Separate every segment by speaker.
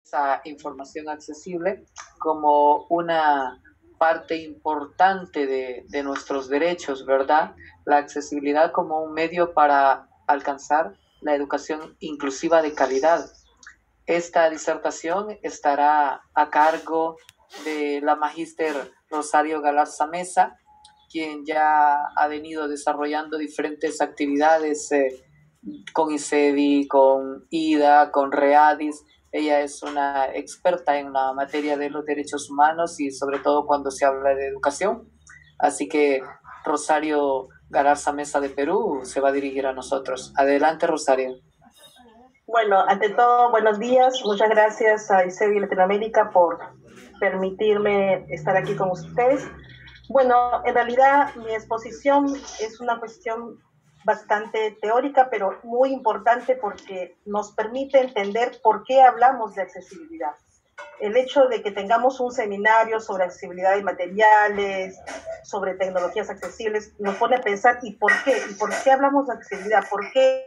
Speaker 1: esa información accesible como una parte importante de nuestros derechos, ¿verdad? La accesibilidad como un medio para alcanzar la educación inclusiva de calidad. Esta disertación estará a cargo de la magíster Rosario Galarza Mesa, quien ya ha venido desarrollando diferentes actividades con ICEDI, con IDA, con READIS. Ella es una experta en la materia de los derechos humanos y sobre todo cuando se habla de educación. Así que Rosario Galarza Mesa de Perú se va a dirigir a nosotros. Adelante, Rosario.
Speaker 2: Bueno, ante todo, buenos días. Muchas gracias a ICEDI Latinoamérica por permitirme estar aquí con ustedes. Bueno, en realidad mi exposición es una cuestión bastante teórica, pero muy importante porque nos permite entender por qué hablamos de accesibilidad. El hecho de que tengamos un seminario sobre accesibilidad de materiales, sobre tecnologías accesibles, nos pone a pensar ¿y por qué? ¿Y por qué hablamos de accesibilidad? ¿Por qué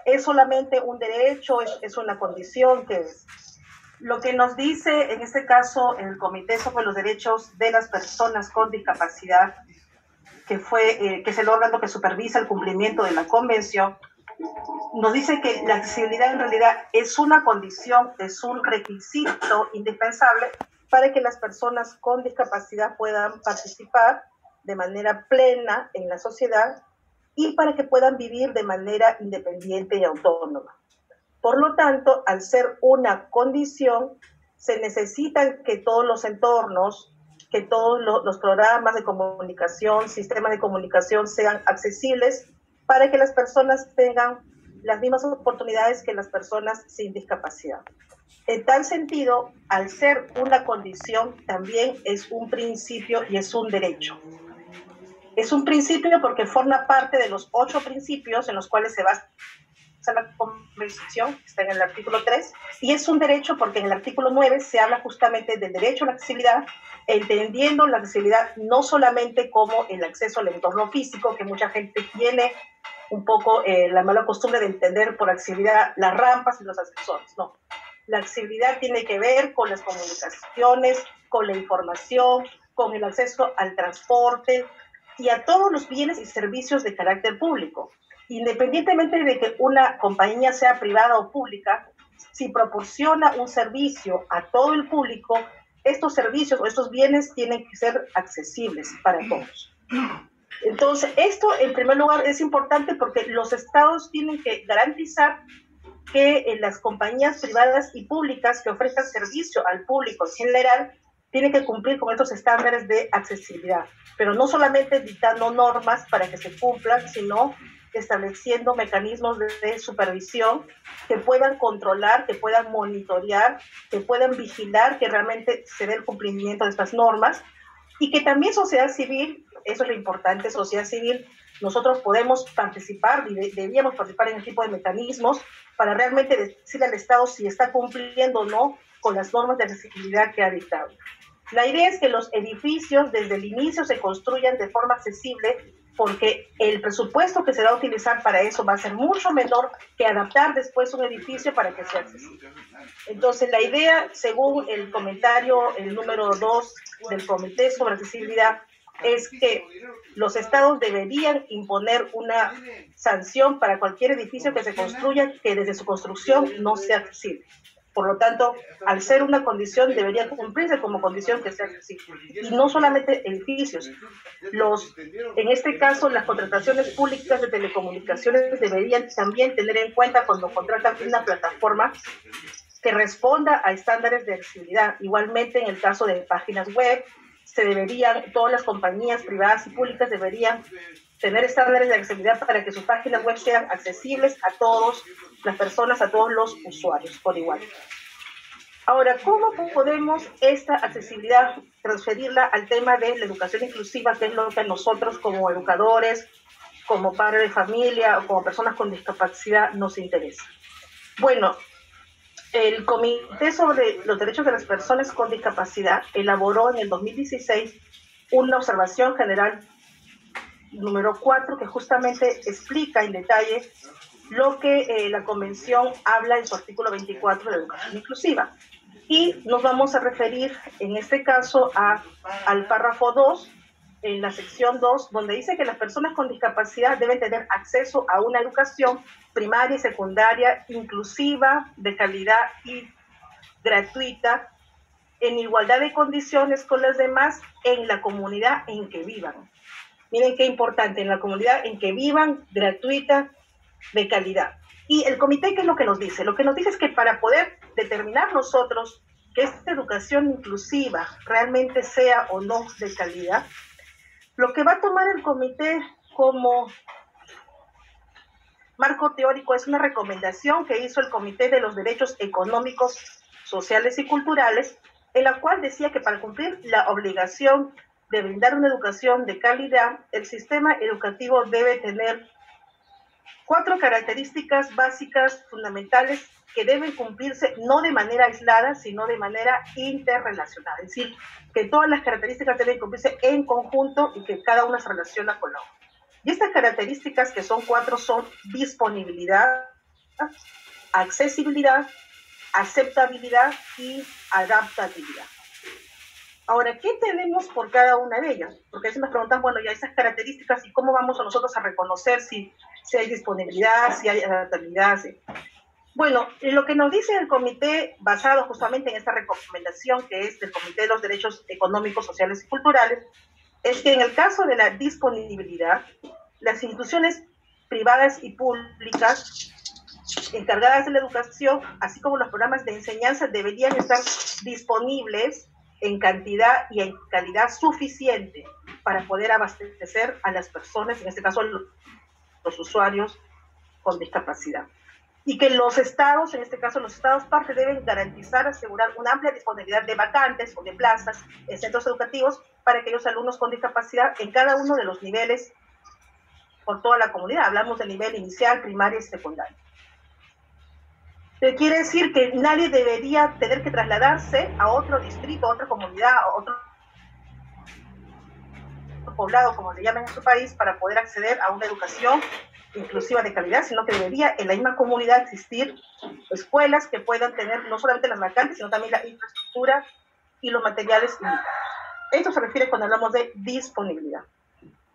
Speaker 2: es solamente un derecho? ¿Es una condición? ¿Qué es? Lo que nos dice, en este caso, el Comité sobre los Derechos de las Personas con Discapacidad, que es el órgano que supervisa el cumplimiento de la Convención, nos dice que la accesibilidad en realidad es una condición, es un requisito indispensable para que las personas con discapacidad puedan participar de manera plena en la sociedad y para que puedan vivir de manera independiente y autónoma. Por lo tanto, al ser una condición, se necesita que todos los entornos, que todos los programas de comunicación, sistemas de comunicación sean accesibles para que las personas tengan las mismas oportunidades que las personas sin discapacidad. En tal sentido, al ser una condición, también es un principio y es un derecho. Es un principio porque forma parte de los 8 principios en los cuales se basa la Convención, está en el artículo 3, y es un derecho porque en el artículo 9 se habla justamente del derecho a la accesibilidad, entendiendo la accesibilidad no solamente como el acceso al entorno físico, que mucha gente tiene un poco la mala costumbre de entender por accesibilidad las rampas y los ascensores, no. La accesibilidad tiene que ver con las comunicaciones, con la información, con el acceso al transporte y a todos los bienes y servicios de carácter público. Independientemente de que una compañía sea privada o pública, si proporciona un servicio a todo el público, estos servicios o estos bienes tienen que ser accesibles para todos. Entonces, esto en primer lugar es importante porque los estados tienen que garantizar que las compañías privadas y públicas que ofrezcan servicio al público en general tienen que cumplir con estos estándares de accesibilidad, pero no solamente dictando normas para que se cumplan, sino estableciendo mecanismos de supervisión que puedan controlar, que puedan monitorear, que puedan vigilar que realmente se dé el cumplimiento de estas normas y que también sociedad civil, eso es lo importante, sociedad civil, nosotros podemos participar, debíamos participar en este tipo de mecanismos para realmente decirle al Estado si está cumpliendo o no con las normas de accesibilidad que ha dictado. La idea es que los edificios desde el inicio se construyan de forma accesible porque el presupuesto que se va a utilizar para eso va a ser mucho menor que adaptar después un edificio para que sea accesible. Entonces, la idea, según el comentario, el número 2 del Comité sobre Accesibilidad, es que los estados deberían imponer una sanción para cualquier edificio que se construya que desde su construcción no sea accesible. Por lo tanto, al ser una condición, debería cumplirse como condición que sea accesible. Y no solamente edificios. En este caso, las contrataciones públicas de telecomunicaciones deberían también tener en cuenta cuando contratan una plataforma que responda a estándares de accesibilidad. Igualmente, en el caso de páginas web, todas las compañías privadas y públicas deberían tener estándares de accesibilidad para que sus páginas web sean accesibles a todas las personas, a todos los usuarios por igual. Ahora, ¿cómo podemos esta accesibilidad transferirla al tema de la educación inclusiva, que es lo que nosotros como educadores, como padres de familia o como personas con discapacidad nos interesa? Bueno, el Comité sobre los Derechos de las Personas con Discapacidad elaboró en el 2016 una observación general número 4 que justamente explica en detalle lo que la Convención habla en su artículo 24 de educación inclusiva. Y nos vamos a referir en este caso al párrafo 2, en la sección 2, donde dice que las personas con discapacidad deben tener acceso a una educación primaria y secundaria inclusiva, de calidad y gratuita, en igualdad de condiciones con las demás, en la comunidad en que vivan. Miren qué importante, en la comunidad en que vivan, gratuita, de calidad. Y el comité, ¿qué es lo que nos dice? Lo que nos dice es que para poder determinar nosotros que esta educación inclusiva realmente sea o no de calidad, lo que va a tomar el comité como marco teórico es una recomendación que hizo el Comité de los Derechos Económicos, Sociales y Culturales, en la cual decía que para cumplir la obligación de brindar una educación de calidad, el sistema educativo debe tener 4 características básicas fundamentales que deben cumplirse no de manera aislada, sino de manera interrelacionada. Es decir, que todas las características deben cumplirse en conjunto y que cada una se relaciona con la otra. Y estas características, que son 4, son disponibilidad, accesibilidad, aceptabilidad y adaptabilidad. Ahora, ¿qué tenemos por cada una de ellas? Porque a veces nos preguntan, bueno, ya esas características, ¿y cómo vamos a nosotros a reconocer si hay disponibilidad, si hay adaptabilidad? ¿Sí? Bueno, lo que nos dice el comité, basado justamente en esta recomendación que es del Comité de los Derechos Económicos, Sociales y Culturales, es que en el caso de la disponibilidad, las instituciones privadas y públicas encargadas de la educación, así como los programas de enseñanza, deberían estar disponibles en cantidad y en calidad suficiente para poder abastecer a las personas, en este caso los usuarios con discapacidad. Y que los estados, en este caso los estados parte, deben garantizar, asegurar una amplia disponibilidad de vacantes o de plazas en centros educativos para aquellos alumnos con discapacidad en cada uno de los niveles por toda la comunidad. Hablamos del nivel inicial, primaria y secundaria. Quiere decir que nadie debería tener que trasladarse a otro distrito, a otra comunidad, a otro poblado, como le llaman en su país, para poder acceder a una educación inclusiva de calidad, sino que debería en la misma comunidad existir escuelas que puedan tener no solamente las vacantes, sino también la infraestructura y los materiales indicados. Esto se refiere cuando hablamos de disponibilidad.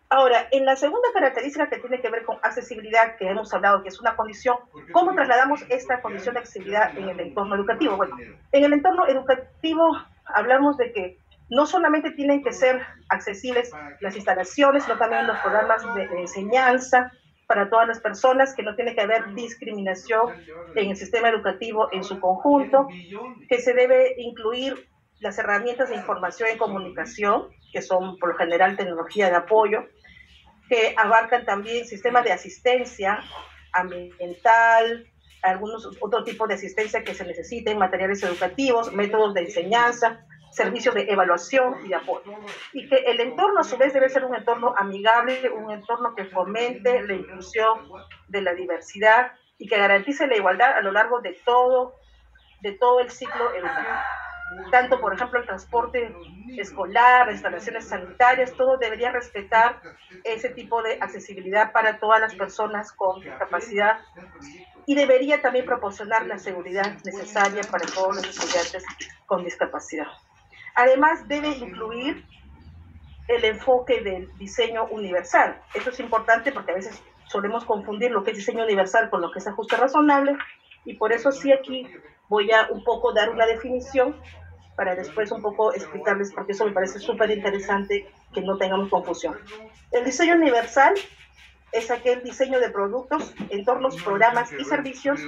Speaker 2: Ahora, en la segunda característica que tiene que ver con accesibilidad, que hemos hablado que es una condición, ¿cómo trasladamos esta condición de accesibilidad en el entorno educativo? Bueno, en el entorno educativo hablamos de que no solamente tienen que ser accesibles las instalaciones, sino también los programas de enseñanza para todas las personas, que no tiene que haber discriminación en el sistema educativo en su conjunto, que se debe incluir las herramientas de información y comunicación, que son por lo general tecnología de apoyo, que abarcan también sistemas de asistencia ambiental, algunos otro tipo de asistencia que se necesiten, materiales educativos, métodos de enseñanza, servicios de evaluación y de apoyo. Y que el entorno a su vez debe ser un entorno amigable, un entorno que fomente la inclusión de la diversidad y que garantice la igualdad a lo largo de todo el ciclo educativo. Tanto, por ejemplo, el transporte escolar, instalaciones sanitarias, todo debería respetar ese tipo de accesibilidad para todas las personas con discapacidad y debería también proporcionar la seguridad necesaria para todos los estudiantes con discapacidad. Además, debe incluir el enfoque del diseño universal. Esto es importante porque a veces solemos confundir lo que es diseño universal con lo que es ajuste razonable, y por eso sí aquí voy a un poco dar una definición para después un poco explicarles, porque eso me parece súper interesante que no tengamos confusión. El diseño universal es aquel diseño de productos, entornos, programas y servicios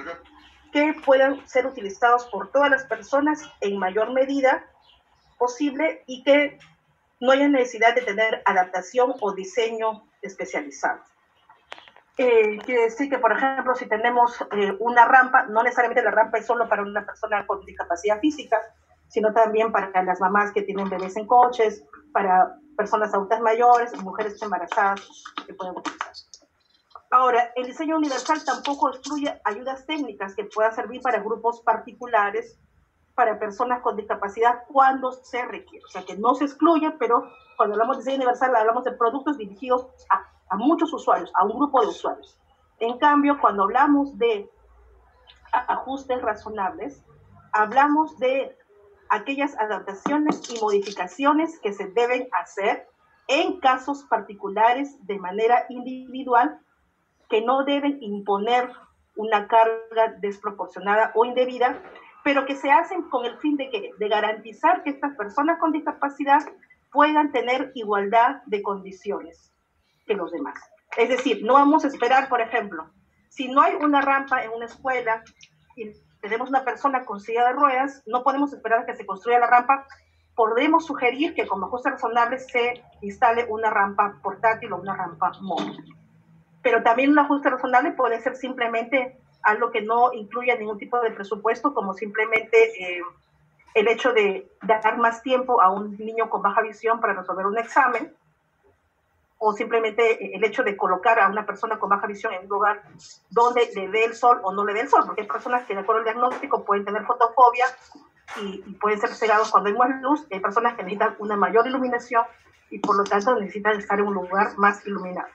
Speaker 2: que puedan ser utilizados por todas las personas en mayor medida posible y que no haya necesidad de tener adaptación o diseño especializado. Quiere decir que, por ejemplo, si tenemos una rampa, no necesariamente la rampa es solo para una persona con discapacidad física, sino también para las mamás que tienen bebés en coches, para personas adultas mayores, mujeres embarazadas que pueden utilizar. Ahora, el diseño universal tampoco excluye ayudas técnicas que puedan servir para grupos particulares, para personas con discapacidad cuando se requiere. O sea, que no se excluye, pero cuando hablamos de diseño universal hablamos de productos dirigidos a muchos usuarios, a un grupo de usuarios. En cambio, cuando hablamos de ajustes razonables, hablamos de aquellas adaptaciones y modificaciones que se deben hacer en casos particulares de manera individual, que no deben imponer una carga desproporcionada o indebida, pero que se hacen con el fin de garantizar que estas personas con discapacidad puedan tener igualdad de condiciones que los demás. Es decir, no vamos a esperar, por ejemplo, si no hay una rampa en una escuela y tenemos una persona con silla de ruedas, no podemos esperar a que se construya la rampa. Podemos sugerir que como ajuste razonable se instale una rampa portátil o una rampa móvil. Pero también un ajuste razonable puede ser simplemente algo que no incluya ningún tipo de presupuesto, como simplemente el hecho de dar más tiempo a un niño con baja visión para resolver un examen, o simplemente el hecho de colocar a una persona con baja visión en un lugar donde le dé el sol o no le dé el sol, porque hay personas que de acuerdo al diagnóstico pueden tener fotofobia y pueden ser cegados cuando hay más luz, y hay personas que necesitan una mayor iluminación y por lo tanto necesitan estar en un lugar más iluminado.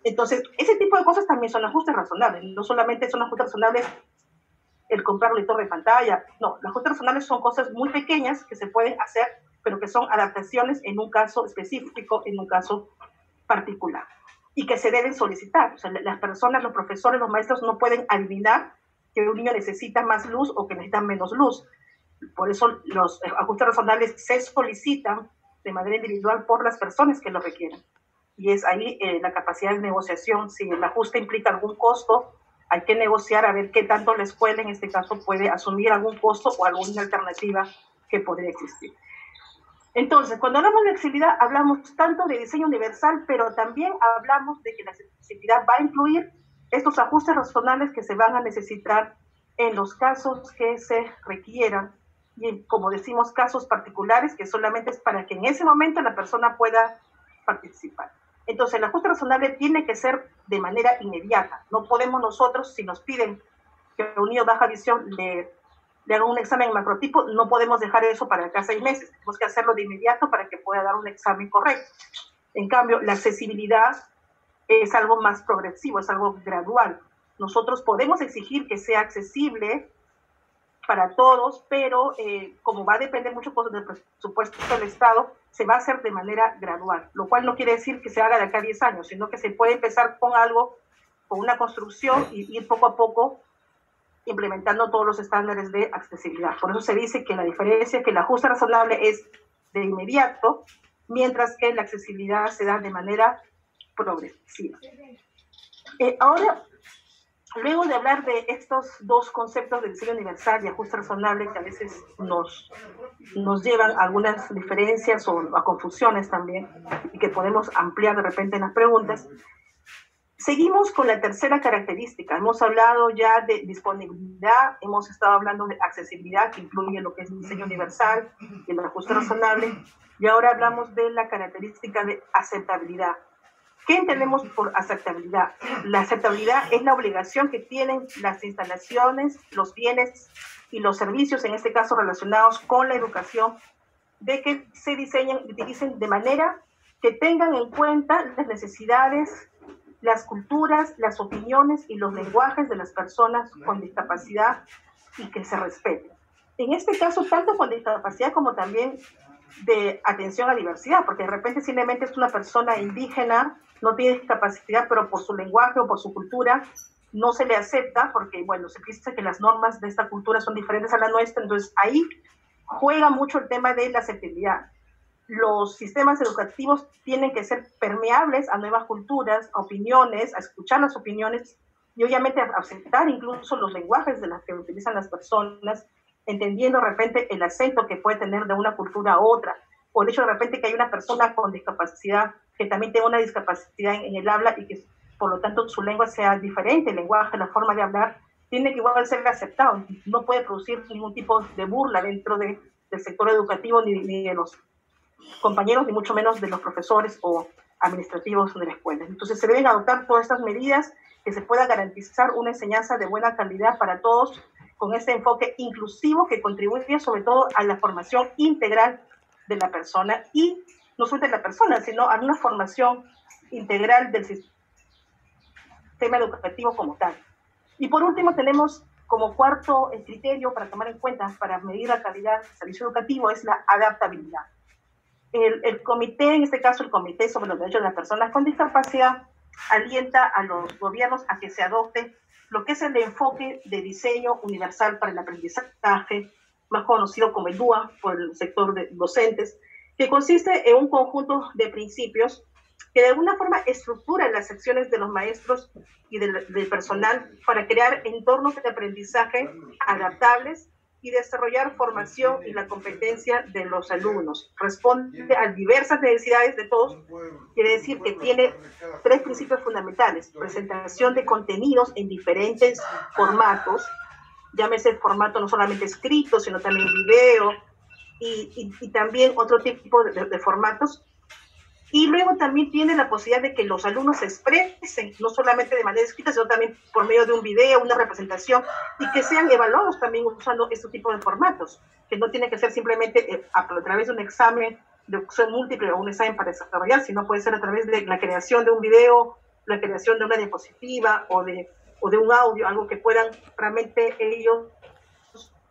Speaker 2: Entonces, ese tipo de cosas también son ajustes razonables, no solamente son ajustes razonables el comprar un lector de pantalla, no, los ajustes razonables son cosas muy pequeñas que se pueden hacer, pero que son adaptaciones en un caso específico, en un caso particular, y que se deben solicitar. O sea, las personas, los profesores, los maestros no pueden adivinar que un niño necesita más luz o que necesita menos luz. Por eso los ajustes razonables se solicitan de manera individual por las personas que lo requieren. Y es ahí la capacidad de negociación. Si el ajuste implica algún costo, hay que negociar a ver qué tanto la escuela en este caso puede asumir algún costo o alguna alternativa que podría existir. Entonces, cuando hablamos de accesibilidad, hablamos tanto de diseño universal, pero también hablamos de que la accesibilidad va a incluir estos ajustes razonables que se van a necesitar en los casos que se requieran, y como decimos, casos particulares, que solamente es para que en ese momento la persona pueda participar. Entonces, el ajuste razonable tiene que ser de manera inmediata. No podemos nosotros, si nos piden que un niño baja visión le hagan un examen macrotipo, no podemos dejar eso para acá 6 meses. Tenemos que hacerlo de inmediato para que pueda dar un examen correcto. En cambio, la accesibilidad es algo más progresivo, es algo gradual. Nosotros podemos exigir que sea accesible para todos, pero como va a depender mucho del presupuesto del Estado, se va a hacer de manera gradual, lo cual no quiere decir que se haga de acá a 10 años, sino que se puede empezar con algo, con una construcción, y ir poco a poco implementando todos los estándares de accesibilidad. Por eso se dice que la diferencia es que el ajuste razonable es de inmediato, mientras que la accesibilidad se da de manera progresiva. Ahora, luego de hablar de estos dos conceptos de diseño universal y ajuste razonable, que a veces nos llevan a algunas diferencias o a confusiones también, y que podemos ampliar de repente en las preguntas, seguimos con la tercera característica. Hemos hablado ya de disponibilidad, hemos estado hablando de accesibilidad, que incluye lo que es el diseño universal y el ajuste razonable, y ahora hablamos de la característica de aceptabilidad. ¿Qué entendemos por aceptabilidad? La aceptabilidad es la obligación que tienen las instalaciones, los bienes y los servicios, en este caso relacionados con la educación, de que se diseñen y utilicen de manera que tengan en cuenta las necesidades, las culturas, las opiniones y los lenguajes de las personas con discapacidad, y que se respeten. En este caso, tanto con discapacidad como también de atención a diversidad, porque de repente simplemente es una persona indígena, no tiene discapacidad, pero por su lenguaje o por su cultura no se le acepta, porque, bueno, se piensa que las normas de esta cultura son diferentes a la nuestra. Entonces ahí juega mucho el tema de la aceptabilidad. Los sistemas educativos tienen que ser permeables a nuevas culturas, a opiniones, a escuchar las opiniones y obviamente a aceptar incluso los lenguajes de las que utilizan las personas, entendiendo de repente el acento que puede tener de una cultura a otra, o el hecho de repente que hay una persona con discapacidad que también tenga una discapacidad en el habla y que por lo tanto su lengua sea diferente, el lenguaje, la forma de hablar, tiene que igual ser aceptado. No puede producir ningún tipo de burla dentro del sector educativo ni de los compañeros, ni mucho menos de los profesores o administrativos de la escuela. Entonces se deben adoptar todas estas medidas que se pueda garantizar una enseñanza de buena calidad para todos, con este enfoque inclusivo que contribuye sobre todo a la formación integral de la persona, y no solo de la persona, sino a una formación integral del sistema educativo como tal. Y por último tenemos Como cuarto criterio para tomar en cuenta para medir la calidad del servicio educativo es la adaptabilidad. El comité, en este caso el Comité sobre los Derechos de las Personas con Discapacidad, alienta a los gobiernos a que se adopte lo que es el enfoque de diseño universal para el aprendizaje, más conocido como el DUA por el sector de docentes, que consiste en un conjunto de principios que de alguna forma estructuran las acciones de los maestros y del personal para crear entornos de aprendizaje adaptables y desarrollar formación y la competencia de los alumnos. Responde a diversas necesidades de todos. Quiere decir que tiene tres principios fundamentales: presentación de contenidos en diferentes formatos, llámese el formato no solamente escrito, sino también video y también otro tipo de formatos. Y luego también tiene la posibilidad de que los alumnos se expresen, no solamente de manera escrita, sino también por medio de un video, una representación, y que sean evaluados también usando este tipo de formatos, que no tiene que ser simplemente a través de un examen de opción múltiple o un examen para desarrollar, sino puede ser a través de la creación de un video, la creación de una diapositiva o de un audio, algo que puedan realmente ellos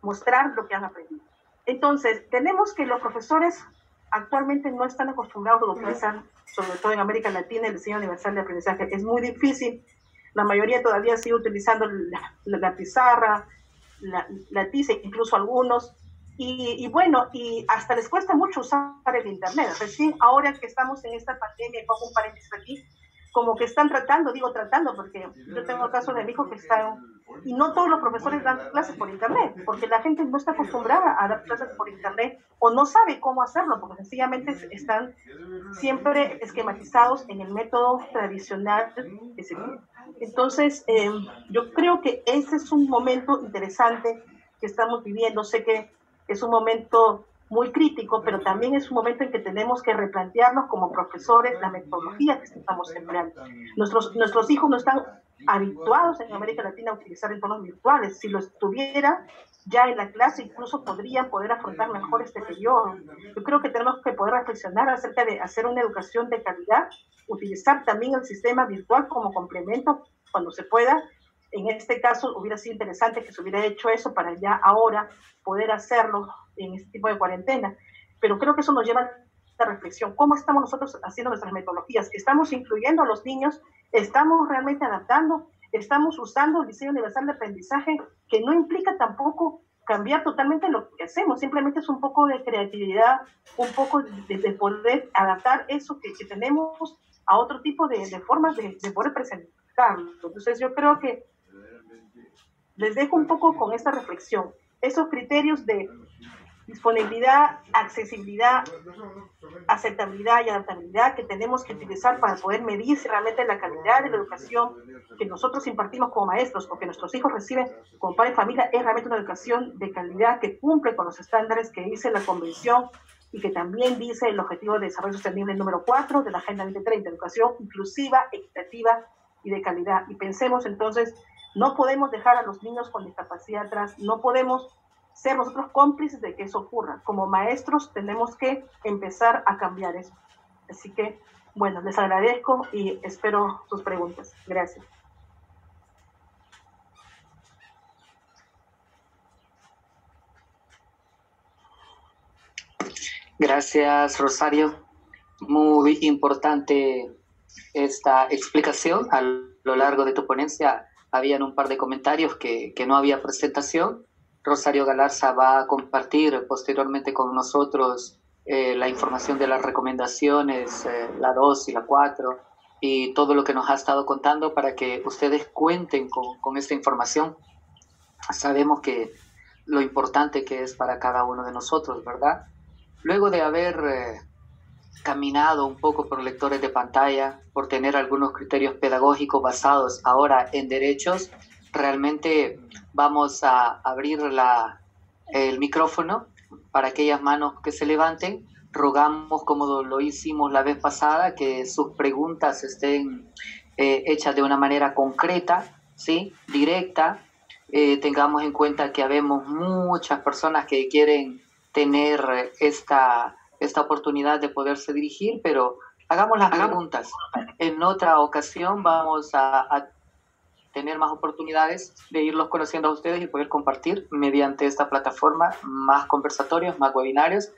Speaker 2: mostrar lo que han aprendido. Entonces, tenemos que los profesores actualmente no están acostumbrados a utilizar, sobre todo en América Latina, el diseño universal de aprendizaje. Es muy difícil. La mayoría todavía sigue utilizando la pizarra, la tiza, incluso algunos. Y bueno, y hasta les cuesta mucho usar el Internet. Recién ahora que estamos en esta pandemia, y pongo un paréntesis aquí, como que están tratando, digo tratando, porque yo tengo el caso de mi hijo que está, y no todos los profesores dan clases por Internet, porque la gente no está acostumbrada a dar clases por Internet o no sabe cómo hacerlo, porque sencillamente están siempre esquematizados en el método tradicional. Entonces, yo creo que ese es un momento interesante que estamos viviendo. Sé que es un momento muy crítico, pero también es un momento en que tenemos que replantearnos como profesores la metodología que estamos empleando. Nuestros hijos no están habituados en América Latina a utilizar entornos virtuales. Si lo estuvieran, ya en la clase incluso podrían poder afrontar mejor este periodo. Yo creo que tenemos que poder reflexionar acerca de hacer una educación de calidad, utilizar también el sistema virtual como complemento cuando se pueda. En este caso hubiera sido interesante que se hubiera hecho eso para ya ahora poder hacerlo en este tipo de cuarentena. Pero creo que eso nos lleva a la reflexión. ¿Cómo estamos nosotros haciendo nuestras metodologías? ¿Estamos incluyendo a los niños? ¿Estamos realmente adaptando? ¿Estamos usando el diseño universal de aprendizaje, que no implica tampoco cambiar totalmente lo que hacemos? Simplemente es un poco de creatividad, un poco de poder adaptar eso que tenemos a otro tipo de formas de poder presentarlo. Entonces yo creo que les dejo un poco con esta reflexión. Esos criterios de disponibilidad, accesibilidad, aceptabilidad y adaptabilidad que tenemos que utilizar para poder medir si realmente la calidad de la educación que nosotros impartimos como maestros o que nuestros hijos reciben como padre de familia es realmente una educación de calidad que cumple con los estándares que dice la Convención y que también dice el Objetivo de Desarrollo Sostenible número 4 de la Agenda 2030, educación inclusiva, equitativa y de calidad. Y pensemos entonces, no podemos dejar a los niños con discapacidad atrás, no podemos ser nosotros cómplices de que eso ocurra. Como maestros tenemos que empezar a cambiar eso. Así que, bueno, les agradezco y espero sus preguntas. Gracias.
Speaker 1: Gracias, Rosario. Muy importante esta explicación. A lo largo de tu ponencia habían un par de comentarios que no había presentación. Rosario Galarza va a compartir posteriormente con nosotros la información de las recomendaciones, la 2 y la 4, y todo lo que nos ha estado contando para que ustedes cuenten con esta información. Sabemos que lo importante que es para cada uno de nosotros, ¿verdad? Luego de haber caminado un poco por lectores de pantalla, por tener algunos criterios pedagógicos basados ahora en derechos, realmente vamos a abrir el micrófono para aquellas manos que se levanten. Rogamos, como lo hicimos la vez pasada, que sus preguntas estén hechas de una manera concreta, ¿sí? Directa. Tengamos en cuenta que habemos muchas personas que quieren tener esta oportunidad de poderse dirigir, pero hagamos las preguntas. En otra ocasión vamos a tener más oportunidades de irlos conociendo a ustedes y poder compartir mediante esta plataforma más conversatorios, más webinarios,